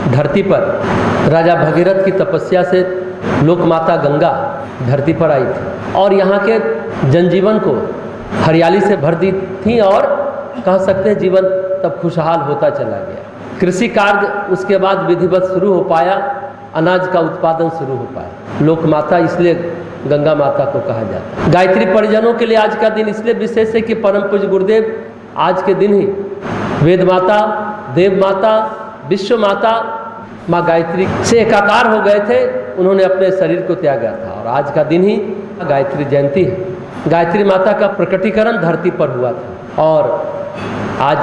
धरती पर राजा भगीरथ की तपस्या से लोक माता गंगा धरती पर आई थी और यहाँ के जनजीवन को हरियाली से भर दी थी और कह सकते हैं जीवन तब खुशहाल होता चला गया। कृषि कार्य उसके बाद विधिवत शुरू हो पाया, अनाज का उत्पादन शुरू हो पाया। लोक माता इसलिए गंगा माता को कहा जाता है। गायत्री परिजनों के लिए आज का दिन इसलिए विशेष है कि परम पूज्य गुरुदेव आज के दिन ही वेद माता, देव माता, विश्व माता माँ गायत्री से एकाकार हो गए थे। उन्होंने अपने शरीर को त्यागा था और आज का दिन ही गायत्री जयंती है। गायत्री माता का प्रकटीकरण धरती पर हुआ था और आज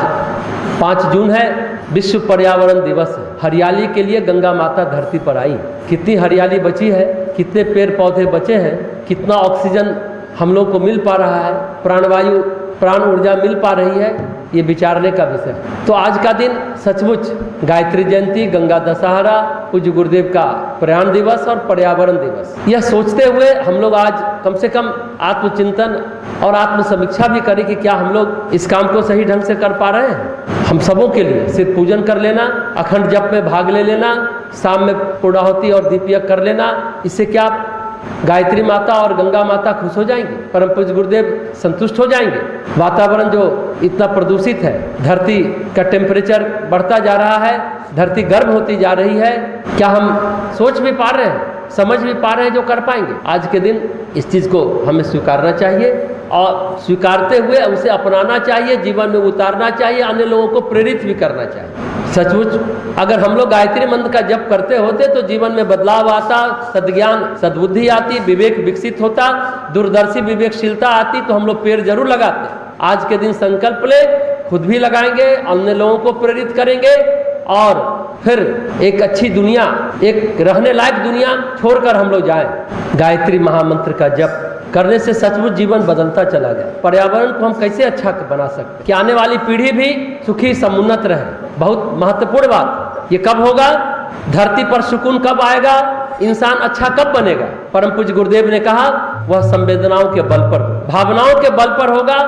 5 जून है, विश्व पर्यावरण दिवस है। हरियाली के लिए गंगा माता धरती पर आई। कितनी हरियाली बची है, कितने पेड़ पौधे बचे हैं, कितना ऑक्सीजन हम लोग को मिल पा रहा है, प्राणवायु, प्राण ऊर्जा मिल पा रही है, ये विचारने का विषय है। तो आज का दिन सचमुच गायत्री जयंती, गंगा दशहरा, पूज्य गुरुदेव का प्रयाण दिवस और पर्यावरण दिवस, यह सोचते हुए हम लोग आज कम से कम आत्मचिंतन और आत्मसमीक्षा भी करें कि क्या हम लोग इस काम को सही ढंग से कर पा रहे हैं। हम सबों के लिए सिर्फ पूजन कर लेना, अखंड जप में भाग ले लेना, शाम में पूर्णाहुति और दीप यज्ञ कर लेना, इससे क्या गायत्री माता और गंगा माता खुश हो जाएंगे, परम पूज्य गुरुदेव संतुष्ट हो जाएंगे। वातावरण जो इतना प्रदूषित है, धरती का टेम्परेचर बढ़ता जा रहा है, धरती गर्म होती जा रही है, क्या हम सोच भी पा रहे हैं, समझ भी पा रहे हैं जो कर पाएंगे। आज के दिन इस चीज़ को हमें स्वीकारना चाहिए और स्वीकारते हुए उसे अपनाना चाहिए, जीवन में उतारना चाहिए, अन्य लोगों को प्रेरित भी करना चाहिए। सचमुच अगर हम लोग गायत्री मंत्र का जप करते होते तो जीवन में बदलाव आता, सद्ज्ञान सद्बुद्धि आती, विवेक विकसित होता, दूरदर्शी विवेकशीलता आती, तो हम लोग पेड़ जरूर लगाते। आज के दिन संकल्प ले, खुद भी लगाएंगे, अन्य लोगों को प्रेरित करेंगे और फिर एक अच्छी दुनिया, एक रहने लायक दुनिया छोड़कर हम लोग जाएं। गायत्री महामंत्र का जप करने से सचमुच जीवन बदलता चला जाए। पर्यावरण को हम कैसे अच्छा बना सकते हैं कि आने वाली पीढ़ी भी सुखी समुन्नत रहे, बहुत महत्वपूर्ण बात। ये कब होगा, धरती पर सुकून कब आएगा, इंसान अच्छा कब बनेगा। परम पूज्य गुरुदेव ने कहा वह संवेदनाओं के बल पर, भावनाओं के बल पर होगा,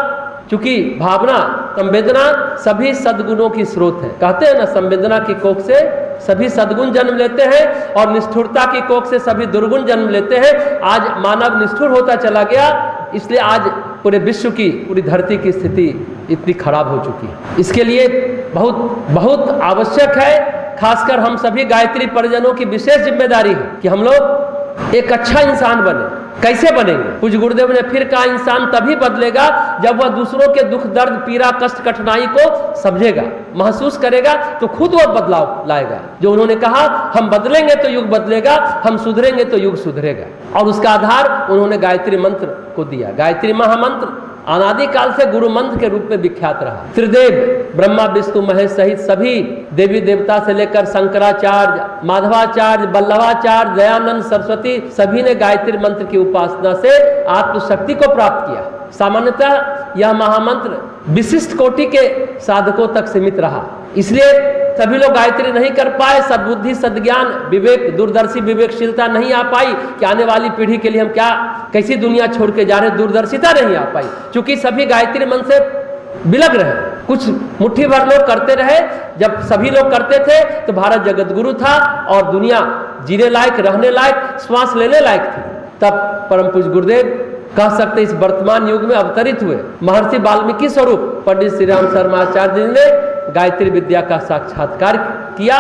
क्योंकि भावना, संवेदना सभी सद्गुणों की स्रोत है। कहते हैं ना, संवेदना की कोख से सभी सद्गुण जन्म लेते हैं और निष्ठुरता की कोख से सभी दुर्गुण जन्म लेते हैं। आज मानव निष्ठुर होता चला गया, इसलिए आज पूरे विश्व की, पूरी धरती की स्थिति इतनी खराब हो चुकी है। इसके लिए बहुत आवश्यक है, खासकर हम सभी गायत्री परिजनों की विशेष जिम्मेदारी है कि हम लोग एक अच्छा इंसान बने। कैसे बनेंगे? पूज्य गुरुदेव ने फिर कहा, इंसान तभी बदलेगा जब वह दूसरों के दुख, दर्द, पीड़ा, कष्ट, कठिनाई को समझेगा, महसूस करेगा, तो खुद वह बदलाव लाएगा। जो उन्होंने कहा, हम बदलेंगे तो युग बदलेगा, हम सुधरेंगे तो युग सुधरेगा। और उसका आधार उन्होंने गायत्री मंत्र को दिया। गायत्री महामंत्र अनादिकाल से गुरु मंत्र के रूप में विख्यात रहा। त्रिदेव ब्रह्मा विष्णु महेश सहित सभी देवी देवता से लेकर शंकराचार्य, माधवाचार्य, वल्लभाचार्य, दयानंद सरस्वती, सभी ने गायत्री मंत्र की उपासना से आत्मशक्ति को प्राप्त किया। सामान्यतः यह महामंत्र विशिष्ट कोटि के साधकों तक सीमित रहा, इसलिए सभी लोग गायत्री नहीं कर पाए। सद्बुद्धि, सद्ज्ञान, विवेक, दूरदर्शी विवेकशीलता नहीं आ पाई कि आने वाली पीढ़ी के लिए हम क्या, कैसी दुनिया छोड़ के जा रहे, दूरदर्शिता नहीं आ पाई, क्योंकि सभी गायत्री मंत्र से बिलग रहे। कुछ मुट्ठी भर लोग करते रहे। जब सभी लोग करते थे तो भारत जगत गुरु था और दुनिया जीने लायक, रहने लायक, श्वास लेने लायक थी। तब परम पूज्य गुरुदेव कह सकते इस वर्तमान युग में अवतरित हुए। महर्षि वाल्मीकि स्वरूप पंडित श्री राम शर्मा आचार्य जी ने गायत्री विद्या का साक्षात्कार किया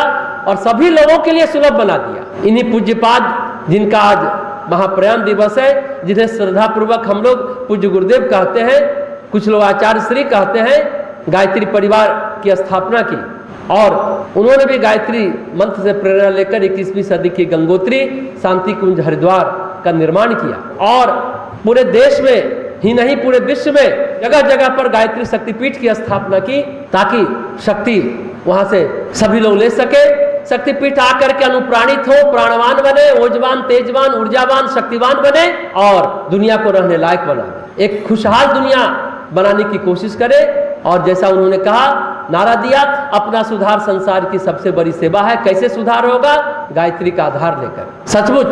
और सभी लोगों के लिए सुलभ बना दिया। इन्हीं पूज्यपाद जिनका आज महाप्रयाण दिवस है, जिन्हें श्रद्धा पूर्वक हम लोग पूज्य गुरुदेव कहते हैं, कुछ लोग आचार्य श्री कहते हैं, गायत्री परिवार की स्थापना की और उन्होंने भी गायत्री मंत्र से प्रेरणा लेकर 21वीं सदी की गंगोत्री शांति कुंज हरिद्वार का निर्माण किया और पूरे देश में ही नहीं पूरे विश्व में जगह जगह पर गायत्री शक्तिपीठ की स्थापना की, ताकि शक्ति वहां से सभी लोग ले सके। शक्तिपीठ आकर के अनुप्राणित हो, प्राणवान बने, ओजवान, तेजवान, ऊर्जावान, शक्तिवान बने और दुनिया को रहने लायक बना, एक खुशहाल दुनिया बनाने की कोशिश करे। और जैसा उन्होंने कहा, नारा दिया, अपना सुधार संसार की सबसे बड़ी सेवा है। कैसे सुधार होगा? गायत्री का आधार लेकर। सचमुच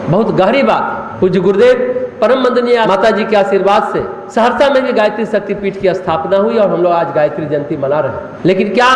बहुत गहरी बात है। पूज्य गुरुदेव परम वंदनीय माता जी के आशीर्वाद से सहरसा में भी गायत्री शक्तिपीठ की स्थापना हुई और हम लोग आज गायत्री जयंती मना रहे हैं। लेकिन क्या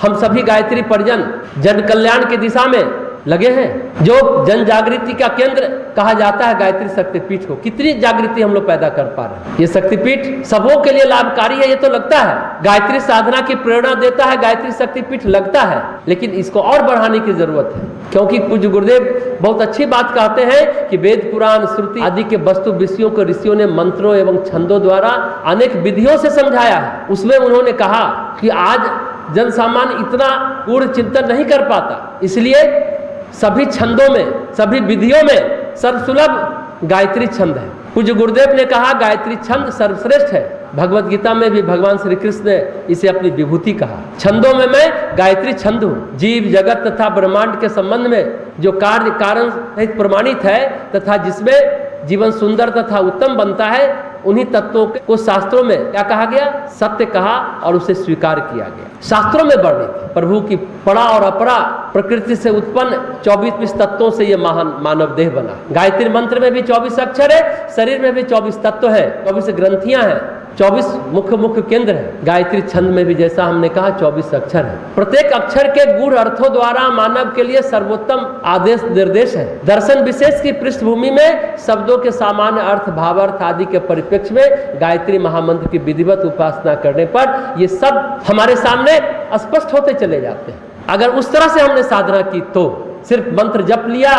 हम सभी गायत्री परिजन जन कल्याण की दिशा में लगे हैं। जो जन जागृति का केंद्र कहा जाता है गायत्री शक्तिपीठ को, कितनी जागृति हम लोग पैदा कर पा रहे हैं। ये शक्तिपीठ सबों के लिए लाभकारी है, ये तो लगता है। गायत्री साधना की प्रेरणा देता है गायत्री शक्तिपीठ, लगता है, लेकिन इसको और बढ़ाने की जरूरत है, क्योंकि पूज्य गुरुदेव बहुत अच्छी बात कहते हैं कि वेद पुराण श्रुति आदि के वस्तु विषयों को ऋषियों ने मंत्रों एवं छंदों द्वारा अनेक विधियों से समझाया है। उसमें उन्होंने कहा कि आज जन सामान्य इतना गूढ़ चिंतन नहीं कर पाता, इसलिए सभी छंदों में, सभी विधियों में सर्वसुलभ गायत्री छंद है। पूज्य गुरुदेव ने कहा गायत्री छंद सर्वश्रेष्ठ है। भगवत गीता में भी भगवान श्री कृष्ण ने इसे अपनी विभूति कहा। छंदों में मैं गायत्री छंद हूँ। जीव जगत तथा ब्रह्मांड के संबंध में जो कार्य कारण सहित प्रमाणित है तथा जिसमें जीवन सुंदर तथा उत्तम बनता है, उन्हीं तत्वों को शास्त्रों में क्या कहा गया? सत्य कहा और उसे स्वीकार किया गया। शास्त्रों में वर्णित प्रभु की परा और अपरा प्रकृति से उत्पन्न 24 तत्वों से ये महान मानव देह बना। गायत्री मंत्र में भी 24 अक्षर है, शरीर में भी 24 तत्व है, 24 ग्रंथियां हैं, 24 मुख्य केंद्र है। गायत्री छंद में भी जैसा हमने कहा 24 अक्षर है। प्रत्येक अक्षर के गूढ़ अर्थों द्वारा मानव के लिए सर्वोत्तम आदेश निर्देश है। दर्शन विशेष की पृष्ठभूमि में शब्दों के सामान्य अर्थ, भावार्थ आदि के परिप्रेक्ष्य में गायत्री महामंत्र की विधिवत उपासना करने पर ये सब हमारे सामने स्पष्ट होते चले जाते हैं। अगर उस तरह से हमने साधना की तो सिर्फ मंत्र जप लिया,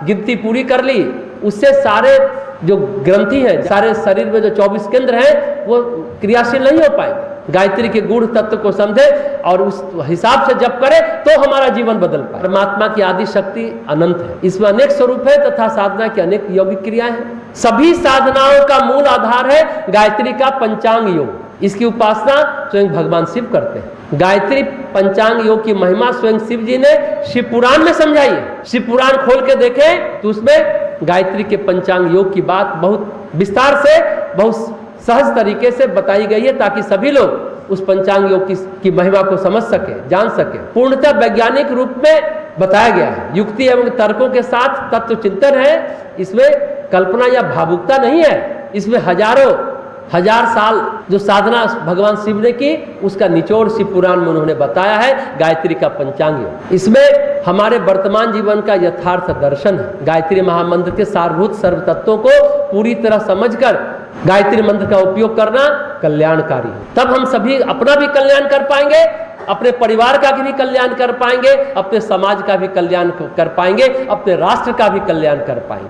गिनती पूरी कर ली, उससे सारे जो ग्रंथि हैं, सारे शरीर में जो 24 केंद्र हैं, वो क्रियाशील नहीं हो पाएंगे। गायत्री के गूढ़ तत्व को समझे और उस हिसाब से जप करें तो हमारा जीवन बदल पाए। परमात्मा की आदि शक्ति अनंत है, इसमें अनेक स्वरूप है तथा साधना की अनेक यौगिक क्रियाएं हैं। सभी साधनाओं का मूल आधार है गायत्री का पंचांग योग। इसकी उपासना स्वयं भगवान शिव करते हैं। गायत्री पंचांग योग की महिमा स्वयं शिव जी ने शिव पुराण में समझाई है। शिव पुराण खोल के देखें तो उसमें गायत्री के पंचांग योग की बात बहुत विस्तार से, बहुत सहज तरीके से बताई गई है, ताकि सभी लोग उस पंचांग योग की महिमा को समझ सके, जान सके। पूर्णतः वैज्ञानिक रूप में बताया गया है, युक्ति एवं तर्कों के साथ तत्व चिंतन है। इसमें कल्पना या भावुकता नहीं है। इसमें हजार साल जो साधना भगवान शिव ने की, उसका निचोड़ शिव पुराण में उन्होंने बताया है, गायत्री का पंचांग योग। इसमें हमारे वर्तमान जीवन का यथार्थ दर्शन है। गायत्री महामंत्र के सारभूत सर्व तत्वों को पूरी तरह समझकर गायत्री मंत्र का उपयोग करना कल्याणकारी है। तब हम सभी अपना भी कल्याण कर पाएंगे, अपने परिवार का भी कल्याण कर पाएंगे, अपने समाज का भी कल्याण कर पाएंगे, अपने राष्ट्र का भी कल्याण कर पाएंगे।